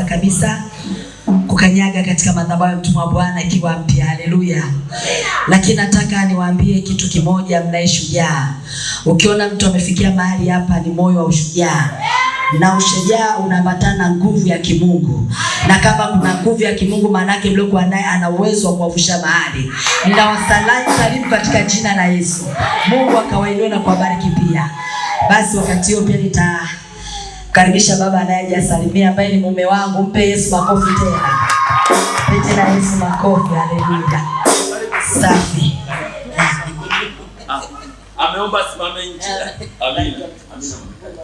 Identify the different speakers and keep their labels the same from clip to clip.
Speaker 1: kwanza kabisa kukanyaga katika madhabahu ya mtumwa wa Bwana ikiwa mpya. Haleluya. Lakini nataka niwaambie kitu kimoja, mnaye shujaa. Ukiona mtu amefikia mahali hapa, ni moyo wa ushujaa. Na ushujaa unaambatana na nguvu ya kimungu. Na kama kuna nguvu ya kimungu, maana yake mliokuwa naye ana uwezo wa kuwavusha mahali. Ninawasalimu katika jina la Yesu. Mungu akawainue na kuwabariki pia. Basi wakati huo pia nitakaribisha baba anayejasalimia ambaye ni mume wangu. Mpe Yesu makofi tena. Mpe tena Yesu makofi. Haleluya. Safi.
Speaker 2: Ameomba simame nje. Amina. Amina.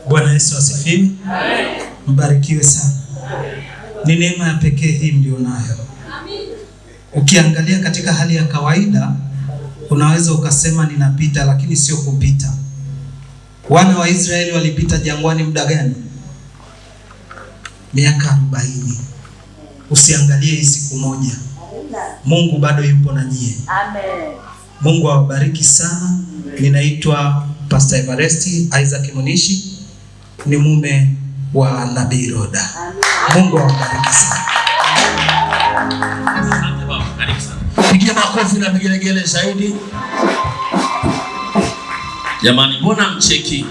Speaker 3: Bwana Yesu asifiwe. Amen. Mbarikiwe sana. Ni neema ya pekee hii mlionayo. Amen. Ukiangalia katika hali ya kawaida unaweza ukasema ninapita, lakini sio kupita. Wana wa Israeli walipita jangwani muda gani? Miaka 40. Usiangalie hii siku moja. Mungu bado yupo na nyie. Amen. Mungu awabariki sana. Ninaitwa Pastor Everesti Isaac Munishi, ni mume wa Nabii Roda. Mungu awabariki sana.
Speaker 2: Asante baba, karibu sana. Pigia makofi na vigelegele zaidi. Jamani, mbona mcheki?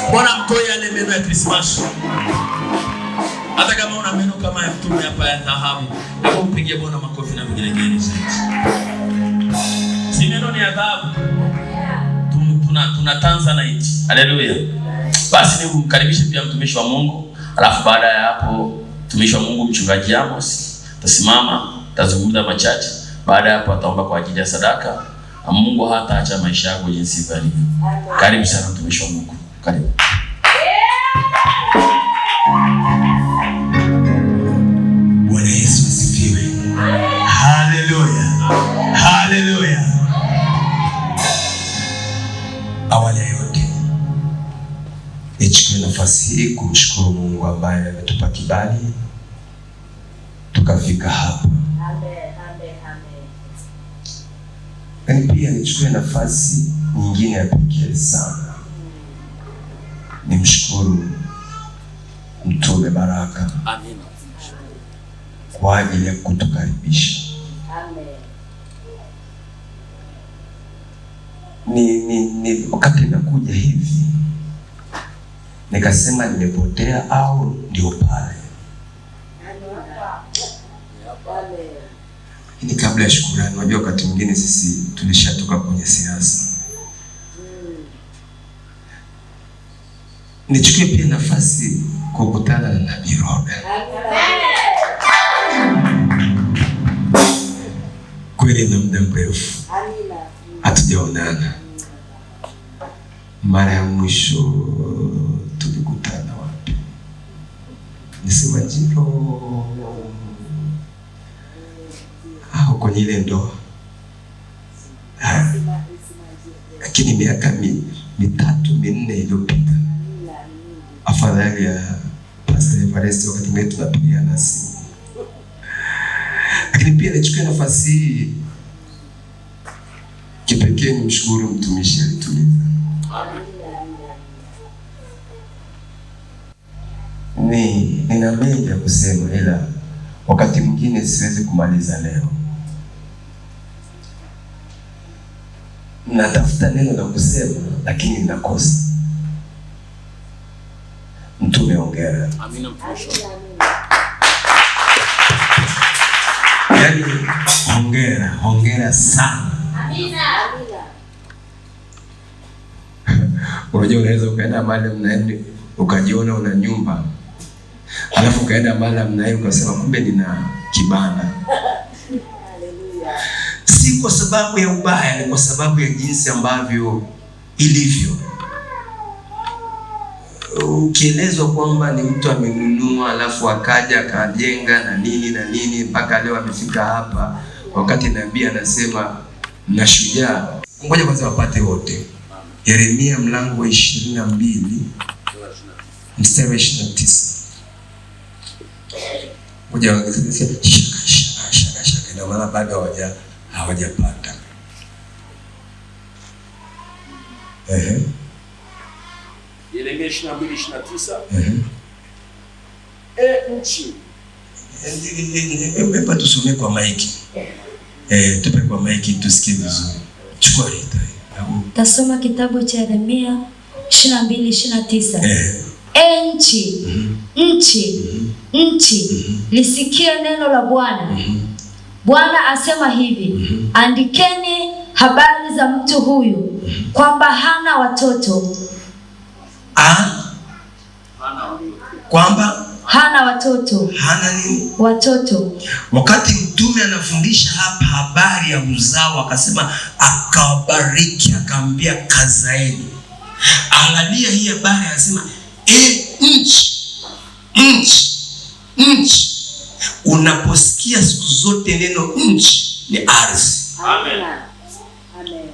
Speaker 2: Mbona mtoe yale meno ya Christmas? Hata kama una meno kama ya mtume hapa ya dhahabu, hebu mpigie Bwana makofi na vigelegele zaidi. Si meno ni ya dhahabu. Tuna Tanzanite. Haleluya. Basi nimkaribishe pia mtumishi wa Mungu. Alafu baada ya hapo mtumishi wa Mungu mchungaji Amos tasimama, tazungumza machache. Baada ya hapo ataomba kwa ajili ya sadaka. Na Mungu hataacha maisha yako jinsi yalivyo. Karibu sana mtumishi wa Mungu. Karibu.
Speaker 3: Bwana Yesu asifiwe. Haleluya. Haleluya. Awali ya yote nichukue nafasi hii kumshukuru Mungu ambaye ametupa kibali tukafika hapa. Amen, amen, amen. Pia nichukue nafasi nyingine ya pekee sana nimshukuru Mtume Baraka. Amen. Kwa ajili ya kutukaribisha. Amen. Wakati nakuja hivi nikasema nimepotea au ndio pale. Ni kabla ya shukrani. Unajua wakati mwingine sisi tulishatoka kwenye siasa. Nichukue pia nafasi kukutana na Nabii Roda. Kweli na muda mrefu hatujaonana. Mara ya mwisho tulikutana wapi? Nisema Njiro au kwenye ile ndoa. Lakini miaka 3-4 iliyopita, afadhali ya Pastor Everest wakati mwingine tunapigiana simu. Lakini pia nichukue nafasi hii kipekee nimshukuru mtumishi alituliza. Nina mengi ya kusema, ila wakati mwingine siwezi kumaliza leo. Natafuta neno la kusema lakini ninakosa. Mtume hongera. Amina mtumishi. Yaani hongera sana. Amina. Unajua unaweza ukaenda mahali mnaende ukajiona una nyumba. Alafu ukaenda mahali mnaende ukasema kumbe nina kibanda. Haleluya. Si kwa sababu ya ubaya, ni kwa sababu ya jinsi ambavyo ilivyo. Ukielezwa kwamba ni mtu amenunua alafu akaja akajenga na nini mpaka leo amefika hapa, wakati nabii anasema na shujaa. Ngoja kwanza wapate wote. Yeremia mlango wa 22 mstari wa 29. Ngoja wangesema shaka na maana bado hawajapata.
Speaker 2: Yeremia 22:29.
Speaker 4: nchi.
Speaker 3: Hebu tusome kwa maiki. Tupe kwa maiki tusikie vizuri. Chukua leta.
Speaker 5: Tasoma kitabu cha Yeremia 22:29. Nchi, nchi, lisikie neno la Bwana. Bwana asema hivi, andikeni habari za mtu huyu kwamba hana watoto.
Speaker 3: Kwamba
Speaker 5: hana watoto.
Speaker 3: Hana nini?
Speaker 5: Watoto.
Speaker 3: Wakati mtume anafundisha hapa habari ya uzao, akasema akawabariki, akamwambia kazaeni. Angalia hii habari, anasema nchi. Unaposikia siku zote neno nchi ni ardhi.
Speaker 4: Amen.
Speaker 5: Amen.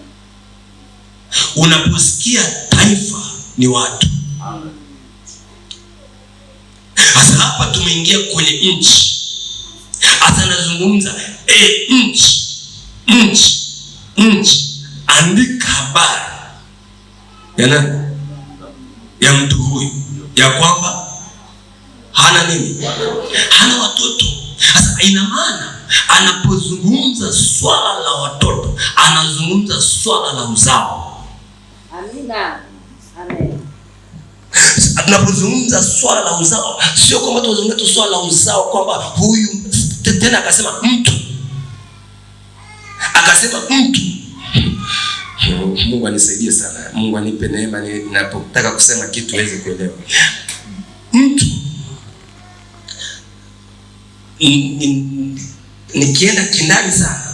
Speaker 3: Unaposikia taifa ni watu.
Speaker 4: Amen.
Speaker 3: Sasa hapa tumeingia kwenye nchi. Sasa nazungumza nchi. Andika habari ya mtu huyu ya kwamba hana nini? Hana watoto. Sasa ina maana anapozungumza swala la watoto, anazungumza swala la uzao.
Speaker 5: Amina. Amen.
Speaker 3: Tunapozungumza swala la uzao, sio kwamba tunazungumza swala la uzao kwamba huyu tena akasema mtu. Mungu anisaidie sana. Mungu anipe neema ninapotaka kusema kitu weze kuelewa. Mtu nikienda kindani sana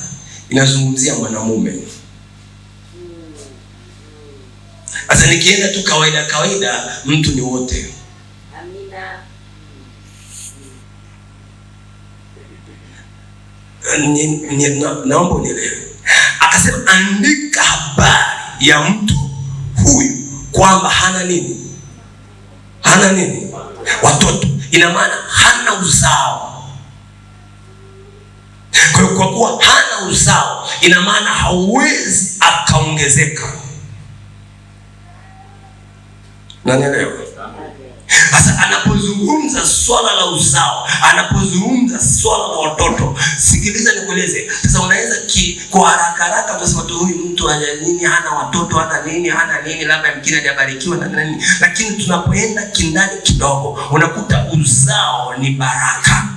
Speaker 3: inazungumzia mwanamume. Sasa nikienda tu kawaida mtu ni wote. Amina. Naomba unielewe. Akasema andika habari ya mtu huyu kwamba hana nini? Watoto. Ina maana hana uzao. Kwa kuwa hana uzao, ina maana hauwezi akaongezeka. Unanielewa? Sasa anapozungumza swala la uzao, anapozungumza swala la watoto, sikiliza nikueleze. Sasa unaweza kwa haraka utasema tu huyu mtu ana nini, hana watoto, hana nini, labda mkini hajabarikiwa na nini. Lakini tunapoenda kindani kidogo, unakuta uzao ni baraka.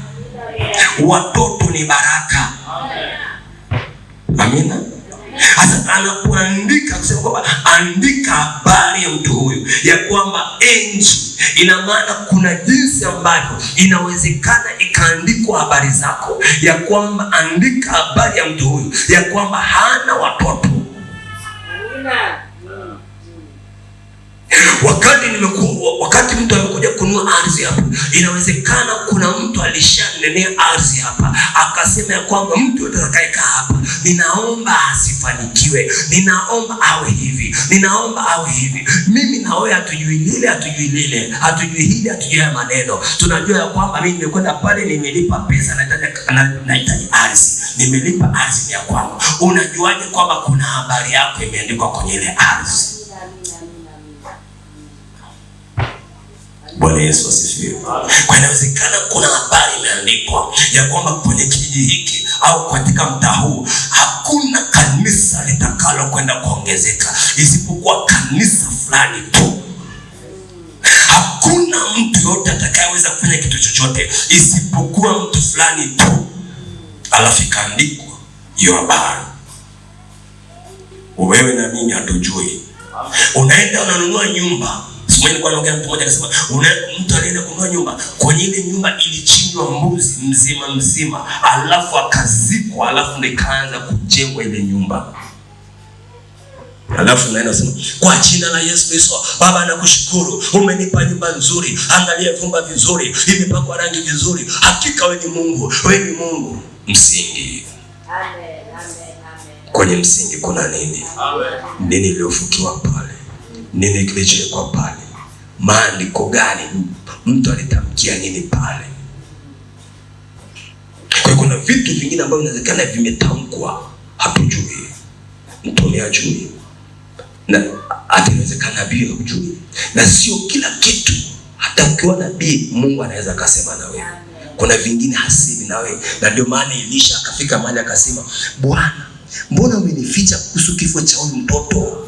Speaker 3: Watoto ni baraka. Amina. Sasa anapoandika kusema kwamba andika habari ya mtu huyu ya kwamba nchi, ina maana kuna jinsi ambavyo inawezekana ikaandikwa habari zako ya kwamba andika habari ya mtu huyu ya kwamba hana watoto.
Speaker 5: Amina.
Speaker 3: Wakati mtu amekuja kununua ardhi hapa, inawezekana kuna mtu alishanenea ardhi hapa, akasema ya kwamba mtu atakayekaa hapa, ninaomba asifanikiwe, ninaomba awe hivi, ninaomba awe hivi. Mimi na wewe hatujui lile, hatujui hili, hatujui maneno. Tunajua ya kwamba mimi nimekwenda pale, nimelipa pesa, nahitaji ardhi, nimelipa ardhi ya kwangu. Unajuaje kwamba kuna habari yako imeandikwa kwenye ile ardhi? Bwana Yesu asifiwe. Kwa inawezekana kuna habari imeandikwa ya kwamba kwenye kijiji hiki au katika mtaa huu hakuna kanisa litakalo kwenda kuongezeka isipokuwa kanisa fulani tu. Hakuna mtu yote atakayeweza kufanya kitu chochote isipokuwa mtu fulani tu. Alafu ikaandikwa hiyo habari. Wewe na mimi hatujui. Unaenda unanunua nyumba. Mimi nilikuwa naongea mtu mmoja akasema mtu alienda kununua nyumba, kwenye ile nyumba ilichinjwa mbuzi mzima, alafu akazikwa, alafu ndio ikaanza kujengwa ile nyumba. Alafu naenda sema kwa jina la Yesu Kristo, Baba nakushukuru, umenipa nyumba nzuri, angalia vyumba vizuri, imepakwa rangi vizuri. Hakika wewe ni Mungu, wewe ni Mungu. Msingi.
Speaker 5: Amen.
Speaker 3: Kwenye msingi kuna nini? Nini iliyofukiwa pale? Nini kilichowekwa pale? Maandiko gani? Mtu alitamkia nini pale? Kwa kuna vitu vingine ambavyo inawezekana vimetamkwa hatujui. Mtume hajui. Na hata inawezekana nabii hajui. Na sio kila kitu Hata ukiwa nabii, Mungu anaweza akasema na wewe. Kuna vingine hasemi na wewe. Na ndio maana Elisha akafika mahali akasema, Bwana, mbona umenificha kuhusu kifo cha huyu mtoto?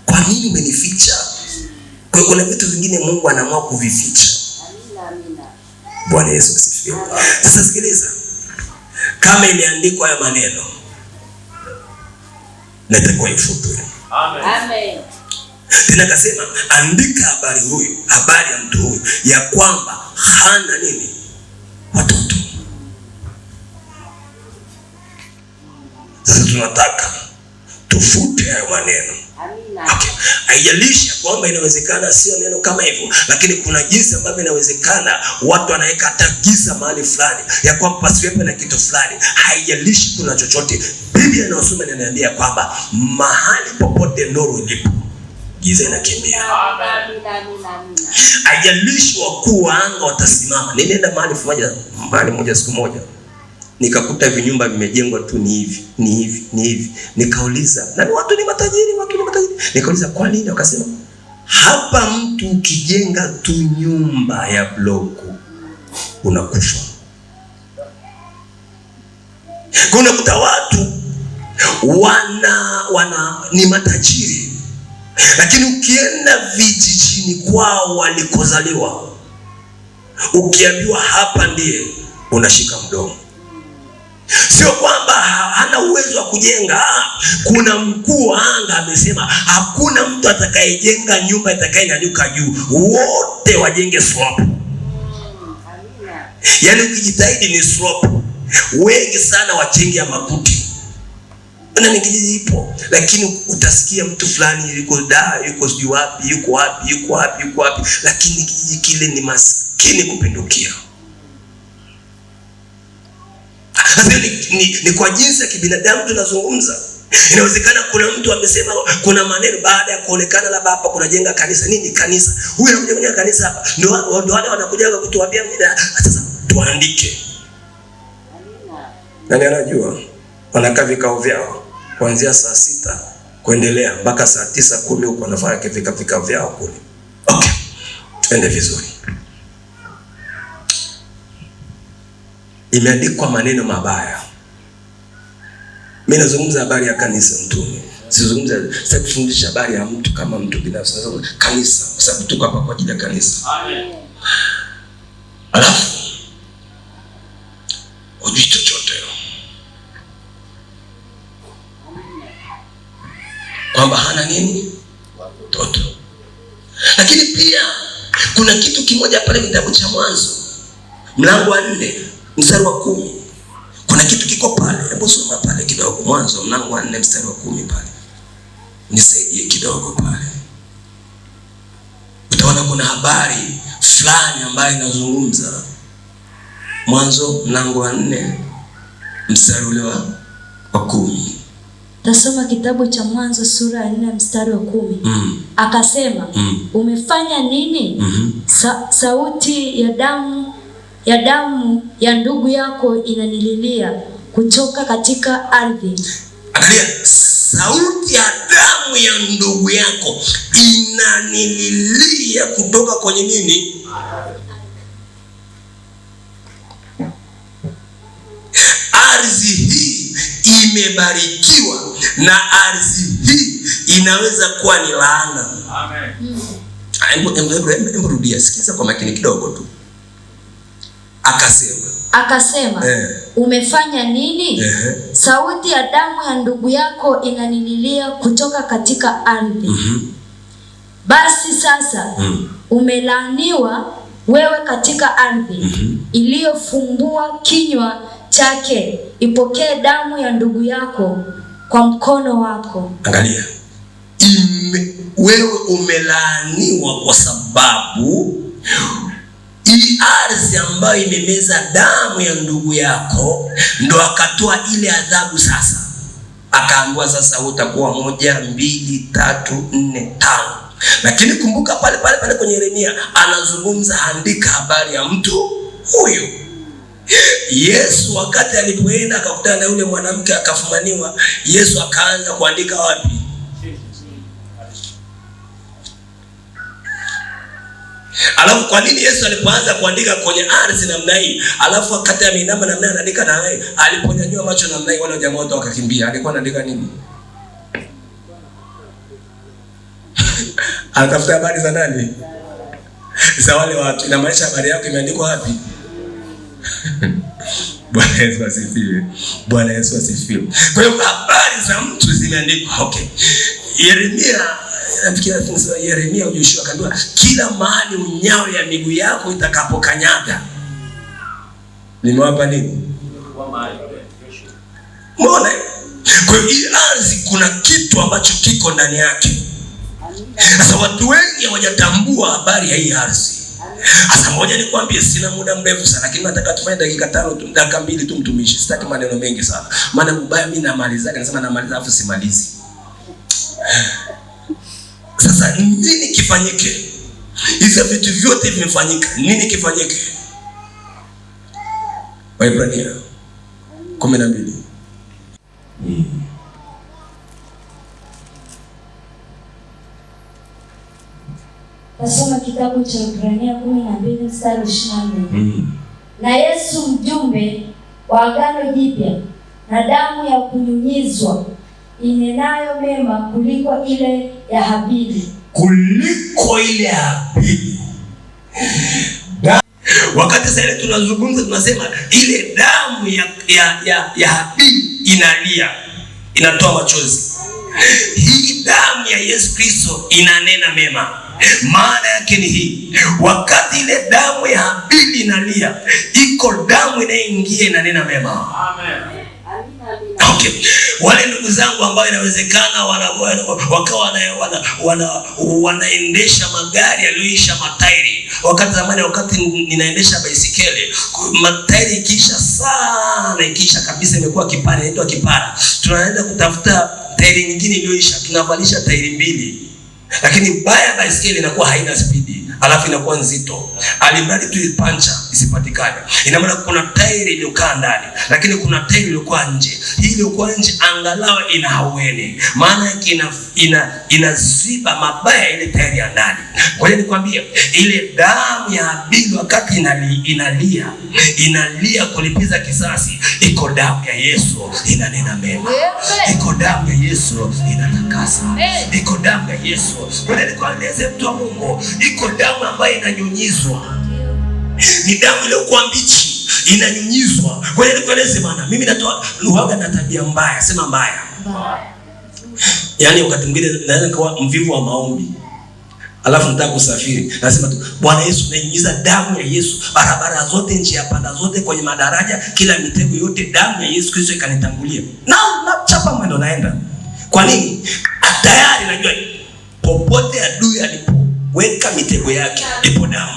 Speaker 3: Kwa nini umenificha? Kwa hiyo kuna vitu vingine Mungu anaamua kuvificha. Bwana Yesu asifiwe. Sasa sikiliza. Kama iliandikwa haya maneno, natakuwa ifutwe. Amen. Tena kasema, andika habari ya mtu huyu ya kwamba hana nini? Watoto. Sasa tunataka tufute hayo maneno. Okay. Haijalishi kwamba inawezekana sio neno kama hivyo, lakini kuna jinsi ambavyo inawezekana watu wanaweka hata giza mahali fulani ya kwamba pasiwepo na kitu fulani. Haijalishi kuna chochote. Biblia inasema inaniambia kwamba mahali popote nuru ilipo, giza inakimbia. Haijalishi wakuu wa anga watasimama. Nilienda mahali moja siku moja, nikakuta vinyumba vimejengwa tu ni hivi. Nikauliza, na watu ni matajiri. Nikauliza kwa nini? Wakasema, hapa mtu ukijenga tu nyumba ya bloku unakufa. Kuna kuta watu ni matajiri, lakini ukienda vijijini kwao walikozaliwa, ukiambiwa hapa ndiye, unashika mdomo. Sio kwamba hana uwezo wa kujenga. Kuna mkuu wa anga amesema hakuna mtu atakayejenga nyumba itakayenyanyuka juu, wote wajenge slope. Yaani ukijitahidi ni slope. Wengi sana wajenge ya makuti. Na nikijiji ipo, lakini utasikia mtu fulani yuko sijui wapi, yuko wapi, lakini kijiji kile ni maskini kupindukia. Ni kwa jinsi ya kibinadamu tunazungumza. Inawezekana kuna mtu amesema kuna maneno baada ya kuonekana labda hapa kuna jenga kanisa. Nini kanisa? Huyu anakuja kanisa hapa. Ndio wale wanakuja kutuambia mida. Sasa tuandike. Nani anajua? Wanakaa vikao vyao kuanzia saa 6 kuendelea mpaka saa 9, 10 huko wanafanya vikao vyao kule. Okay. Twende vizuri. Imeandikwa maneno mabaya. Mimi nazungumza habari ya kanisa mtume. Sasa kufundisha habari ya mtu kama mtu binafsi. Kanisa, kwa sababu tuko hapa kwa ajili ya kanisa. Amen. Alafu hujui chochote. Kwamba hana nini? Watoto. Lakini pia kuna kitu kimoja pale kitabu cha Mwanzo, mlango wa 4, mstari wa 10. Kuna kitu kiko pale. Hebu soma pale kidogo. Mwanzo mlango wa 4 mstari wa 10 pale. Nisaidie kidogo pale. Utaona kuna habari fulani ambayo inazungumza. Mwanzo mlango wa 4 mstari ule wa 10.
Speaker 5: Tasoma kitabu cha Mwanzo sura ya 4 mstari wa 10. Akasema, umefanya nini? Sauti ya damu ya ndugu yako inanililia kutoka katika ardhi.
Speaker 3: Angalia, sauti ya damu ya ndugu yako inanililia kutoka kwenye nini? Ardhi hii imebarikiwa na ardhi hii inaweza kuwa ni laana. Amen. Hebu rudia, sikiza kwa makini kidogo tu. Akasema,
Speaker 5: umefanya nini? Sauti ya damu ya ndugu yako inanililia kutoka katika ardhi. Basi sasa umelaaniwa wewe katika ardhi iliyofumbua kinywa chake, ipokee damu ya ndugu yako kwa mkono wako.
Speaker 3: Angalia, wewe umelaaniwa kwa sababu hii ardhi ambayo imemeza damu ya ndugu yako ndo akatoa ile adhabu. Sasa akaambiwa sasa utakuwa 1, 2, 3, 4, 5. Lakini kumbuka pale kwenye Yeremia anazungumza, andika habari ya mtu huyu. Yesu wakati alipoenda akakutana na yule mwanamke akafumaniwa, Yesu akaanza kuandika wapi? Alafu kwa nini Yesu alipoanza kuandika kwenye ardhi namna hii, alafu wakati ameinama namna anaandika na yeye, aliponyanyua macho namna hii wale jamaa wote wakakimbia, alikuwa anaandika nini? Anatafuta habari za nani? Za wale watu. Na maisha habari yako imeandikwa wapi? Bwana Yesu asifiwe. Bwana Yesu asifiwe. Kwa hiyo habari za mtu zimeandikwa. Okay. Yeremia Yoshua akaambiwa kila mahali unyayo ya miguu yako itakapokanyaga nimewapa nini? Mbona? Kwa hiyo hii ardhi kuna kitu ambacho kiko ndani yake. Sasa watu wengi hawajatambua habari ya hii ardhi. Sasa moja nikwambie, sina muda mrefu sana, lakini nataka tufanye dakika 5 tu, dakika 2 tu mtumishi. Sitaki maneno mengi sana. Maana mbaya mimi namalizaga, nasema namaliza afu simalizi. Sasa nini kifanyike? Hizo vitu vyote vimefanyika. Nini kifanyike? Waebrania 12.
Speaker 5: Nasoma kitabu cha Waebrania 12 mstari 24. Na Yesu mjumbe wa agano jipya na damu ya kunyunyizwa inenayo mema kuliko ile ya Habili.
Speaker 3: Kuliko ile ya Habili. Wakati sasa tunazungumza tunasema ile damu ya Habili inalia, inatoa machozi. Hii damu ya Yesu Kristo inanena mema. Maana yake ni hii, wakati ile damu ya Habili inalia, iko damu inayoingia inanena mema. Amen. Okay. Wale ndugu zangu ambao inawezekana wakawa wanaendesha magari yaliyoisha matairi. Wakati zamani, wakati ninaendesha baisikeli, matairi ikiisha sana, ikiisha kabisa, imekuwa kipara, inaitwa kipara. Tunaenda kutafuta tairi nyingine iliyoisha, tunavalisha tairi mbili. Lakini baya baisikeli inakuwa haina spidi, alafu inakuwa nzito. Alimradi tu pancha isipatikane. Ina maana kuna tairi iliyokaa ndani, lakini kuna tairi iliyokuwa nje. Hii iliyokuwa nje angalau ina haueni. Maana yake inaziba mabaya ile tairi ya ndani. Kwa hiyo nikwambie, ile damu ya Habili wakati inalia kulipiza kisasi, iko damu ya Yesu inanena mema. Iko damu ya Yesu inatakasa. Iko damu ya Yesu. Kwa hiyo nikwambie mtu wa Mungu, iko damu ambayo inanyunyizwa. Ni damu iliyokuwa mbichi inanyunyizwa. Kwa hiyo nikwambie bwana, mimi natoa luhaga na tabia mbaya, sema mbaya. Yaani wakati mwingine naweza kuwa mvivu wa maombi, alafu nataka kusafiri, nasema tu Bwana Yesu, nanyunyiza damu ya Yesu barabara zote, njia panda zote, kwenye madaraja, kila mitego yote, damu ya Yesu Kristo ikanitangulia. Na chapa mwendo naenda. Kwa nini? Tayari najua popote adui alipoweka mitego yake, ipo damu.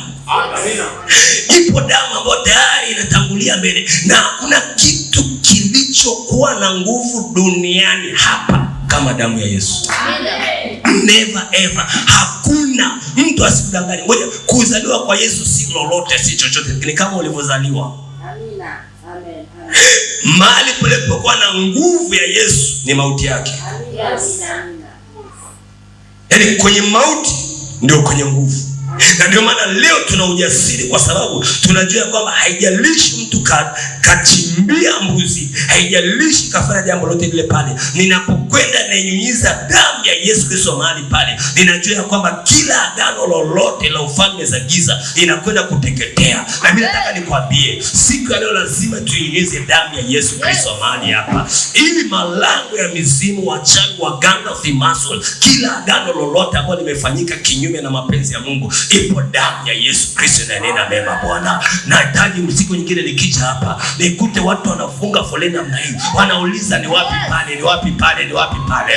Speaker 3: Ipo damu ambayo tayari inatangulia mbele, na hakuna kitu kilichokuwa na nguvu duniani hapa kama damu ya Yesu. Never ever. Hakuna mtu asikudanganye. Ngoja, kuzaliwa kwa Yesu si lolote, si chochote. Ni kama ulivyozaliwa. Amina. Amen. Mahali palipokuwa na nguvu ya Yesu ni mauti yake. Amina. Yaani kwenye mauti ndio kwenye nguvu. Na ndio maana leo tuna ujasiri, kwa sababu tunajua kwamba haijalishi mtu kachimbia mbuzi, haijalishi kafanya jambo lote lile pale, ninapokwenda nanyunyiza damu ya Yesu Kristo mahali pale, ninajua kwamba kila agano lolote la ufalme za giza inakwenda kuteketea. Na mimi nataka nikwambie, siku ya leo lazima tunyunyize damu ya Yesu Kristo mahali hapa, ili malango ya mizimu, wachawi, waganga, fimasol, kila agano lolote ambalo limefanyika kinyume na mapenzi ya Mungu, ipo damu ya Yesu Kristo inanena mema. Bwana, nahitaji siku nyingine nikija hapa nikute watu wanafunga foleni namna hii, wanauliza ni wapi pale, ni wapi pale, ni wapi pale.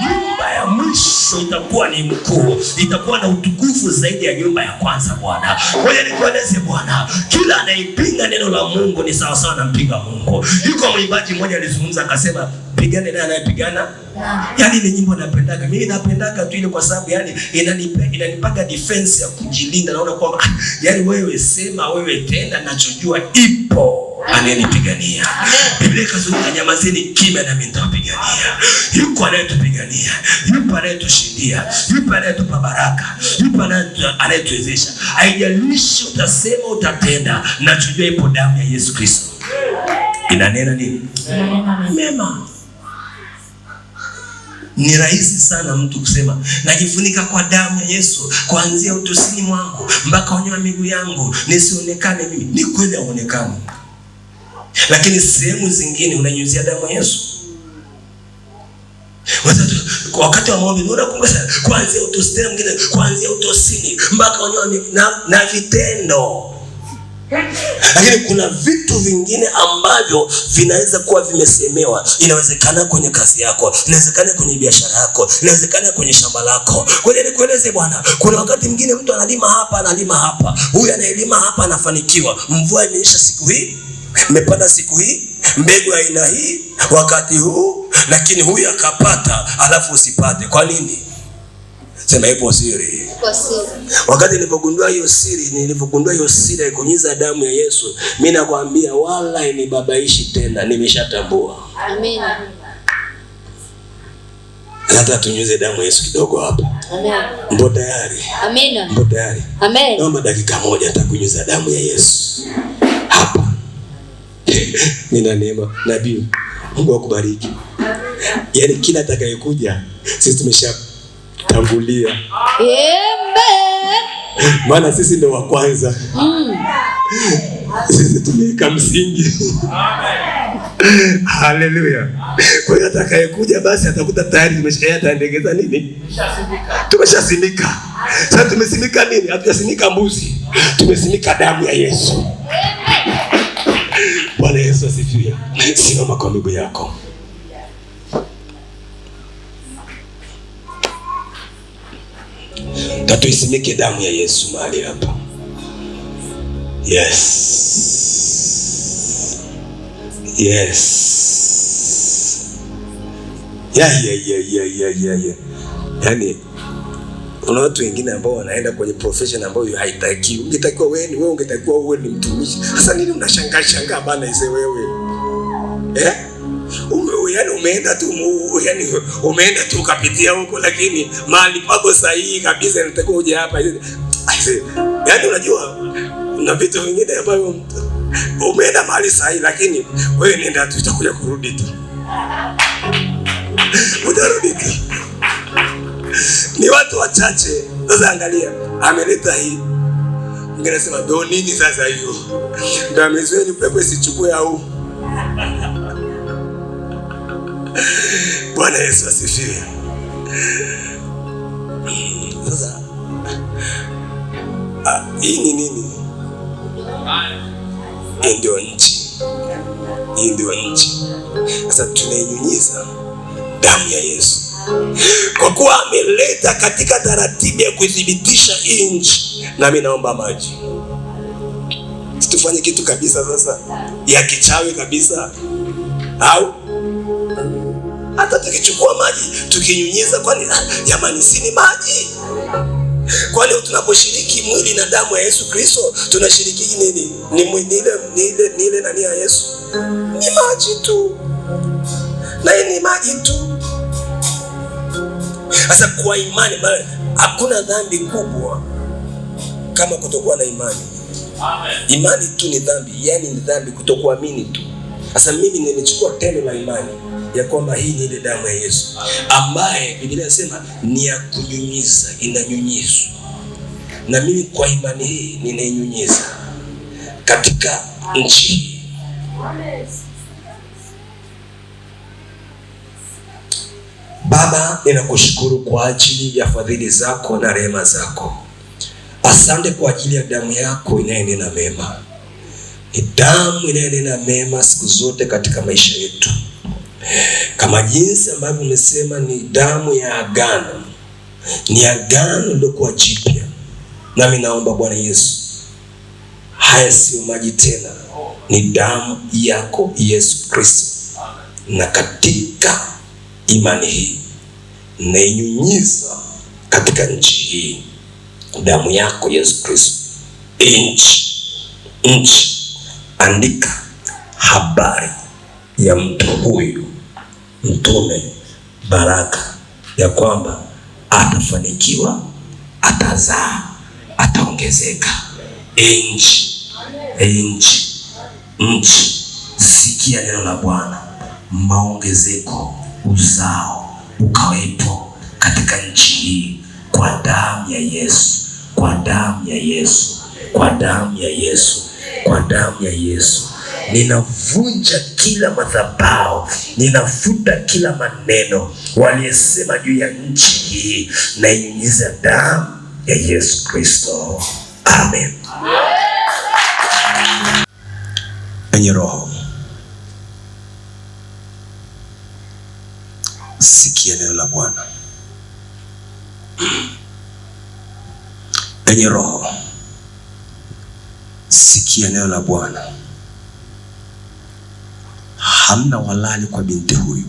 Speaker 3: Nyumba ya mwisho itakuwa ni mkuu, itakuwa na utukufu zaidi ya nyumba ya kwanza. Bwana, ngoja nikueleze Bwana, kila anaipinga neno la Mungu ni sawa sawa na mpinga Mungu. Yuko mwimbaji mmoja alizungumza akasema, pigane na anayepigana. Yaani ile nyimbo napendaga. Mimi napendaga tu ile kwa sababu yani inanipaga defense ya kujilinda. Naona kwamba yani wewe sema, wewe tenda, ninachojua ipo.
Speaker 4: anayenipigania. Biblia ikazungumza, nyamazeni kimya nami nitawapigania. Yuko anayetupigania, yupo anayetushindia, yupo anayetupa baraka, yupo anayetuwezesha. Haijalishi utasema utatenda, nachojua ipo damu ya Yesu Kristo. Inanena nini? Mema. Ni rahisi sana mtu kusema najifunika kwa damu ya Yesu kuanzia utosini mwangu mpaka unyoa miguu yangu nisionekane mimi. Ni kweli haonekani, lakini sehemu zingine unanyunyizia damu ya Yesu. Wakati wa maombi unakumbuka kuanzia utosini, mwingine kuanzia utosini mpaka unyoa miguu na vitendo. Lakini kuna vitu vingine ambavyo vinaweza kuwa vimesemewa. Inawezekana kwenye kazi yako, inawezekana kwenye biashara yako, inawezekana kwenye shamba lako. Kwa hiyo nikueleze bwana, kuna wakati mwingine mtu analima hapa, huyu anayelima hapa anafanikiwa. Mvua imenyesha siku hii, mmepanda siku hii, mbegu aina hii, wakati huu, lakini huyu akapata alafu usipate. Kwa nini? Sema ipo siri. Wakati nilipogundua hiyo siri ya kunyunyiza damu ya Yesu, mimi nakwambia wala inibabaishi tena, nimeshatambua.
Speaker 5: Amen.
Speaker 4: Hata tunyunyize damu ya Yesu kidogo hapa.
Speaker 5: Amen.
Speaker 4: Mpo tayari?
Speaker 5: Amen.
Speaker 4: Mpo tayari?
Speaker 5: Amen.
Speaker 4: Naomba dakika moja nitakunyunyiza damu ya Yesu hapa. Nina neema. Nabii, Mungu akubariki. Yaani kila atakayekuja sisi tumeshatangulia.
Speaker 5: Amen.
Speaker 4: Maana sisi ndio wa kwanza. Sisi tumeweka msingi. Haleluya. Kwa hiyo atakayekuja basi atakuta tayari tumeshaendegeza nini? Tumeshasimika. Sasa tumesimika nini? Hatujasimika mbuzi. Tumesimika damu ya Yesu. Bwana Yesu asifiwe. Simama kwa miguu yako. Tatuisimike damu ya Yesu mahali hapa. Yes. Yeah. Yaani kuna watu wengine ambao wanaenda kwenye profession ambayo haitaki. Ungetakiwa wewe ungetakiwa uwe ni mtumishi. Sasa nini unashangaa bana ise wewe? Yaani umeenda tu ukapitia huko, lakini mahali pako sahihi kabisa nitakuwa uje hapa. Yaani unajua kuna vitu vingine ambavyo umeenda mahali sahihi, lakini wewe nenda tu, utakuja kurudi tu. Utarudi tu. Ni watu wachache. Sasa angalia, ameleta hii. Mwingine anasema ndo nini sasa hiyo? Ndio amezweni pepo isichukue au. Bwana Yesu asifiwe. Sasa hii ni nini? Hii ndio nchi. Sasa tunainyunyiza damu ya Yesu. Kwa kuwa ameleta katika taratibu ya kudhibitisha hii nchi, na mimi naomba maji. Situfanye kitu kabisa sasa ya kichawi kabisa. Au hata tukichukua maji tukinyunyiza, kwani jamani si ni maji? Kwani tunaposhiriki mwili na damu ya Yesu Kristo tunashiriki nini? Ni ile nani ya Yesu? Ni maji tu. Na ni maji tu. Sasa kwa imani, hakuna dhambi kubwa kama kutokuwa na imani. Amen. Imani tu ni dhambi, yani ni dhambi kutokuamini tu. Sasa mimi nimechukua tendo la imani ya kwamba hii ni ile damu ya Yesu ambaye Biblia inasema ni ya kunyunyiza, inanyunyizwa. Na mimi kwa imani hii ninainyunyiza katika nchi hii. Baba, ninakushukuru kwa ajili ya fadhili zako na rehema zako. Asante kwa ajili ya damu yako inayenena mema. Ni damu inayenena mema siku zote katika maisha yetu. Kama jinsi ambavyo umesema ni damu ya agano. Ni agano lilokuwa jipya. Nami naomba Bwana Yesu, haya sio maji tena, ni damu yako Yesu Kristo. Na katika imani hii nainyunyiza katika nchi hii damu yako Yesu Kristo. Nchi andika habari ya mtu huyu mtume Baraka ya kwamba atafanikiwa, atazaa, ataongezeka. Nchi, sikia neno la Bwana. Maongezeko, uzao ukawepo katika nchi hii kwa damu ya Yesu, kwa damu ya Yesu, kwa damu ya Yesu, kwa damu ya Yesu. Ninavunja kila madhabahu, ninafuta kila maneno waliyesema juu ya nchi hii, na inyunyiza damu ya Yesu Kristo. Amen. Enye roho, sikia neno la Bwana. Enye roho, sikia neno la Bwana. Hamna walali kwa binti huyu.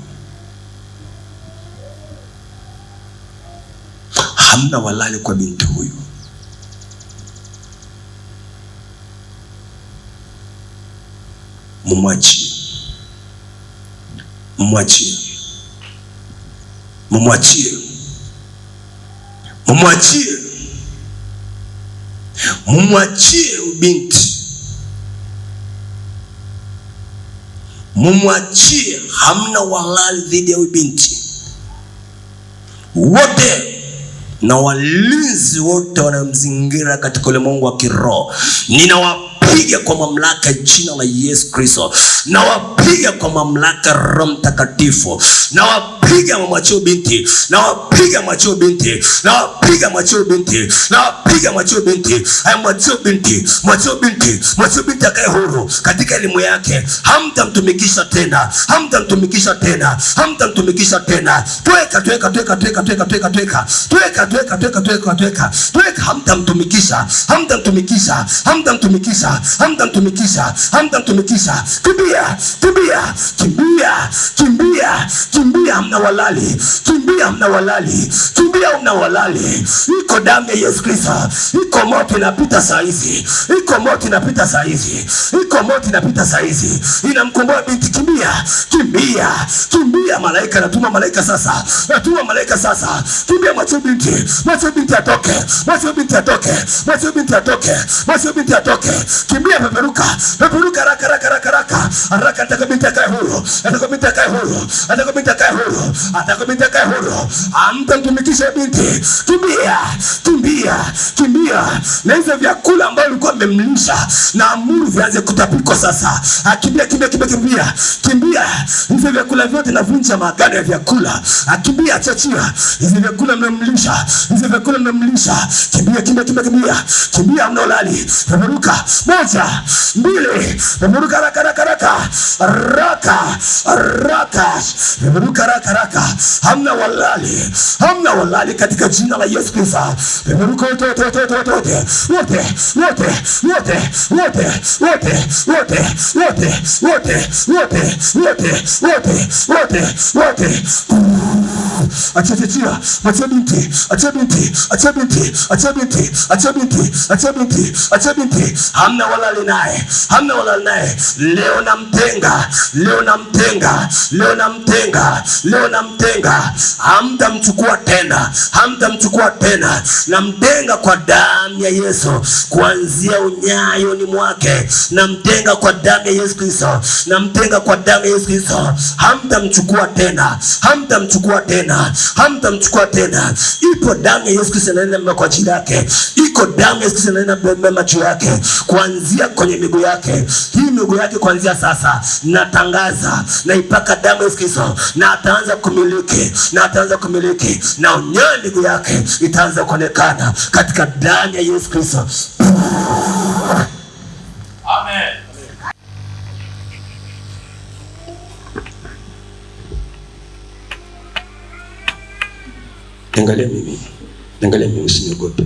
Speaker 4: Hamna walali kwa binti huyu. Mumwachie. Mumwachie. Mumwachie. Mumwachie. Mumwachie ubinti. Mumwachie. Hamna walali dhidi ya ubinti. Wote na walinzi wote wanamzingira katika ulimwengu wa kiroho, ninawapiga kwa mamlaka jina la Yesu Kristo. Nawapiga kwa mamlaka Roho Mtakatifu. Nawapiga mwachio binti. Nawapiga mwachio binti. Nawapiga mwachio binti. Nawapiga mwachio binti. Mwachio binti. Mwachio binti. Mwachio binti akae huru katika elimu yake. Hamtamtumikisha tena. Hamtamtumikisha tena. Hamtamtumikisha tena. Tweka. Hamtamtumikisha. Hamtamtumikisha. Hamtamtumikisha. Hamtamtumikisha. Hamtamtumikisha. Kimbia, hamna walali. Kimbia, hamna walali. Kimbia, hamna walali. Iko damu ya Yesu Kristo. Iko moto inapita saa hizi. Iko moto inapita saa hizi. Iko moto inapita saa hizi. Inamkomboa binti. Kimbia, malaika. Natuma malaika sasa. Kimbia, mwachie binti. Mwachie binti atoke. Mwachie binti atoke. Kimbia, peperuka. Raka. Ataka binti akae huru. Hamtamtumikisha binti. Kimbia. Na hizo vyakula ambavyo ulikuwa umemlisha, na amuru vianze kutapikwa sasa. Kimbia. Hizo vyakula vyote navunja maagano ya vyakula. Kimbia, achia. Hizo vyakula mmemlisha. Kimbia, mnolali. Peperuka. 1, 2. Peperuka raka. Peperuka raka. Hamna walali katika jina la Yesu Kristo. Peperuka wote. Achia binti. Hamna walali naye. Leo namtenga. Hamtamchukua tena. Namtenga kwa damu ya Yesu, kuanzia unyayoni mwake. Namtenga kwa damu ya Yesu Kristo. Hamtamchukua tena. Ipo damu ya Yesu Kristo inaenda kwa ajili yake. Iko damu ya Yesu Kristo inaenda macho yake, kuanzia kwenye miguu yake. Hii miguu yake kuanzia sasa natangaza, naipaka damu ya Yesu Kristo, na ataanza kumiliki. Na unyoya miguu yake itaanza kuonekana katika damu ya Yesu Kristo. Amen. Angalia mimi, usiniogope.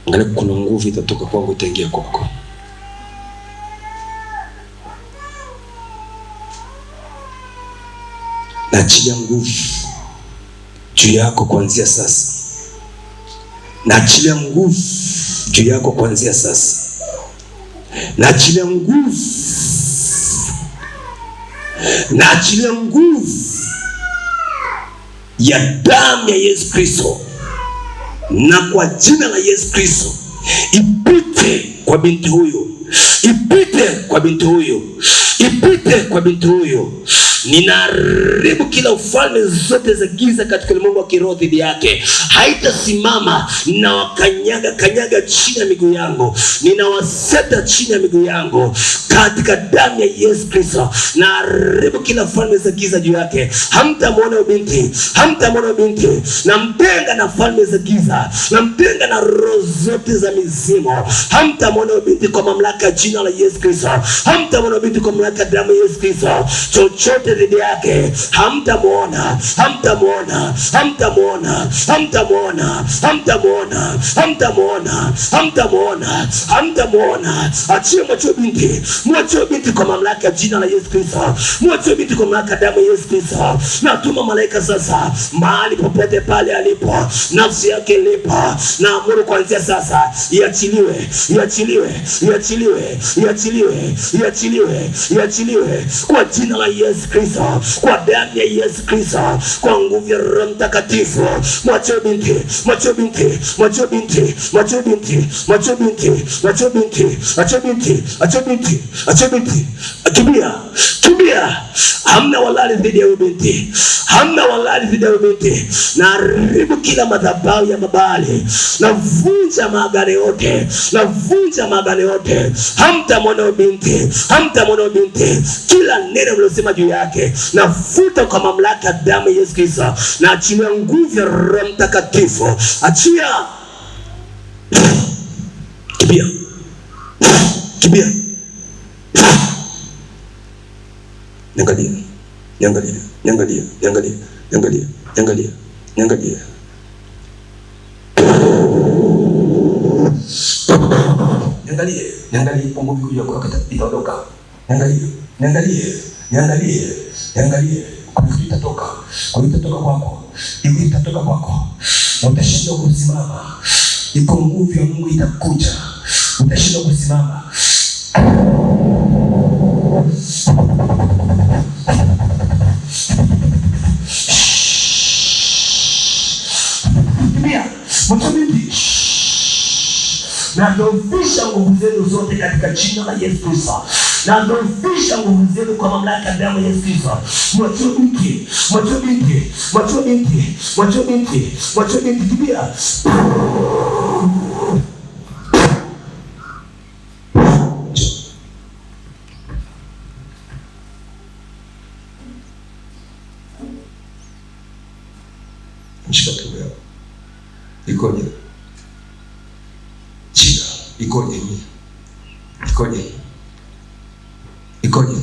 Speaker 4: Angalia, kuna nguvu itatoka kwangu itaingia kwako. Naachilia nguvu juu yako kuanzia sasa. Naachilia nguvu, naachilia nguvu ya damu ya Yesu Kristo, na kwa jina la Yesu Kristo ipite kwa binti huyo, ipite kwa binti huyo, ipite kwa binti huyo. Ninaharibu kila ufalme zote za giza katika ulimwengu wa kiroho dhidi yake. Haitasimama. Ninawakanyaga chini ya miguu yangu, ninawaseta chini ya miguu yangu katika damu ya Yesu Kristo. Naharibu kila ufalme za giza juu yake. Hamtamwona binti, hamtamwona binti. Namtenga na falme za giza, namtenga na roho zote za mizimu. Hamtamwona binti kwa mamlaka jina la Yesu Kristo. Hamtamwona binti kwa mamlaka damu ya Yesu Kristo. Chochote dhidi yake hamtamwona, hamtamwona, hamtamwona, hamtamwona, hamtamwona, hamtamwona, hamtamwona, hamtamwona. Achie, mwachie binti, mwachie binti kwa mamlaka jina la Yesu Kristo. Mwachie binti kwa mamlaka damu ya Yesu Kristo. Natuma malaika sasa mahali popote pale alipo, nafsi yake ilipo, na amuru kuanzia sasa iachiliwe, iachiliwe, iachiliwe, iachiliwe, iachiliwe, iachiliwe kwa jina la Yesu Kristo, kwa damu ya Yesu Kristo, kwa nguvu ya Roho Mtakatifu. Mwachie binti, mwachie binti, mwachie binti, mwachie binti, mwachie binti, mwachie binti, mwachie binti, mwachie binti, mwachie binti. Kimbia, kimbia. Hamna walali dhidi ya binti, hamna walali dhidi ya binti. Naharibu kila madhabahu ya mabali, navunja maagano yote, navunja maagano yote. Hamtamwona binti, hamtamwona binti. Kila neno mlosema juu yake nafuta kwa mamlaka damu ya Yesu Kristo, na achilia nguvu ya Roho Mtakatifu. Achia. Kimbia, kimbia. Niangalie, niangalie, niangalie, niangalie, niangalie, niangalie, niangalie. Niangalie, niangalie pungufu kuja kwa itaondoka. Niangalie, niangalie, niangalie, niangalie. Kwa itatoka, kwa itatoka kwako, hivi itatoka kwako. Utashindwa kusimama. Iko nguvu ya Mungu itakuja. Utashindwa kusimama. Mtumini, nadhoofisha nguvu zenu zote katika jina la Yesu Kristo. Nadhoofisha nguvu zenu kwa mamlaka ya damu ya Yesu Kristo. Mwachie binti, mwachie binti, mwachie binti, mwachie binti, mwachie binti. Kimbia. Ikoje? Shida ikoje? Ikoje? Ikoje?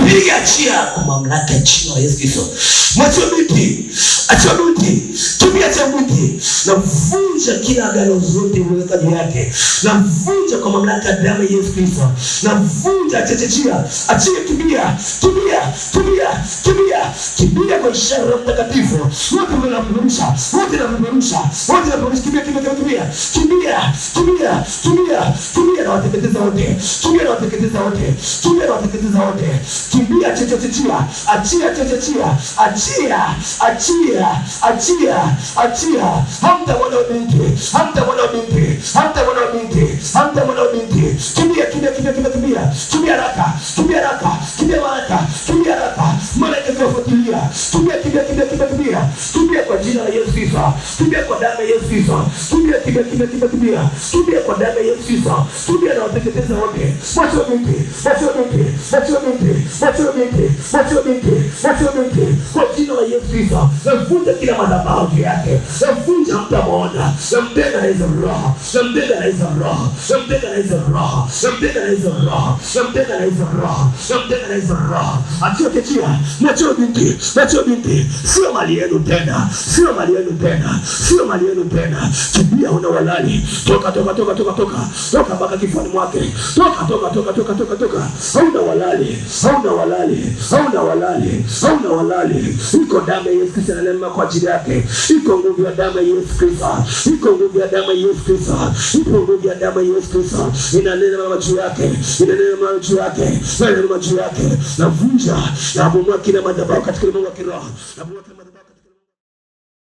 Speaker 4: Piga chia kwa mamlaka ya jina la Yesu Kristo. Mwachie binti, achia binti, tumia cha binti. Navunja kila agano zote uliweka juu yake. Navunja kwa mamlaka ya damu ya Yesu Kristo. Navunja chia. Achia, kimbia, kimbia, kimbia, kimbia, kimbia kwa ishara ya Mtakatifu. Wote mnamrudisha, wote mnamrudisha, wote mnamrudisha. Kimbia, kimbia, kimbia, kimbia, kimbia, kimbia, kimbia na wateketeza wote. Kimbia na wateketeza wote. Kimbia na wateketeza wote. Kimbia, chia. Achia, chia. Achia, achia, achia, achia. Hamtamwona binti, hamtamwona binti, hamtamwona binti, hamtamwona binti. Kimbia, kimbia, kimbia, kimbia, kimbia. Kimbia haraka, kimbia haraka, kimbia haraka, kimbia haraka. Malaika kufuatilia. Kimbia, kimbia, kimbia, kimbia, kimbia. Kimbia kwa jina la Yesu Kristo. Kimbia kwa damu ya Yesu Kristo. Kimbia, kimbia, kimbia, kimbia, kimbia. Kimbia kwa damu ya Yesu Kristo. Kimbia na wateketeza wote. Mwachie binti, mwachie binti, mwachie binti, mwachie binti, mwachie binti, mwachie binti. Kwa jina la Yesu Kristo. Navunja kila madhabahu yake. Navunja, hamtamwona. Namtenga na hizo roho. Namtenga na hizo roho. Namtenga na hizo roho. Namtenga na hizo roho. Namtenga na hizo roho. Namtenga na hizo roho. Achia chia. Mwachie binti. Mwachie binti. Sio mali yenu tena. Sio mali yenu tena. Sio mali yenu tena. Kimbia, una walali. Toka, toka, toka, toka, toka. Toka mpaka kifuani mwake. Toka, toka, toka, toka, toka, toka. Hauna walali. Hauna walali. Hauna walali. Hauna walali. Iko damu ya Yesu Kristo inanena kwa ajili yake. Iko nguvu ya damu ya Yesu Kristo. Iko nguvu ya damu ya Yesu Kristo. Iko nguvu ya damu ya Yesu Kristo. Inanena juu yake. Inanena juu yake. Inanena juu yake. Navunja na bomoa kila madhabahu katika ulimwengu wa kiroho.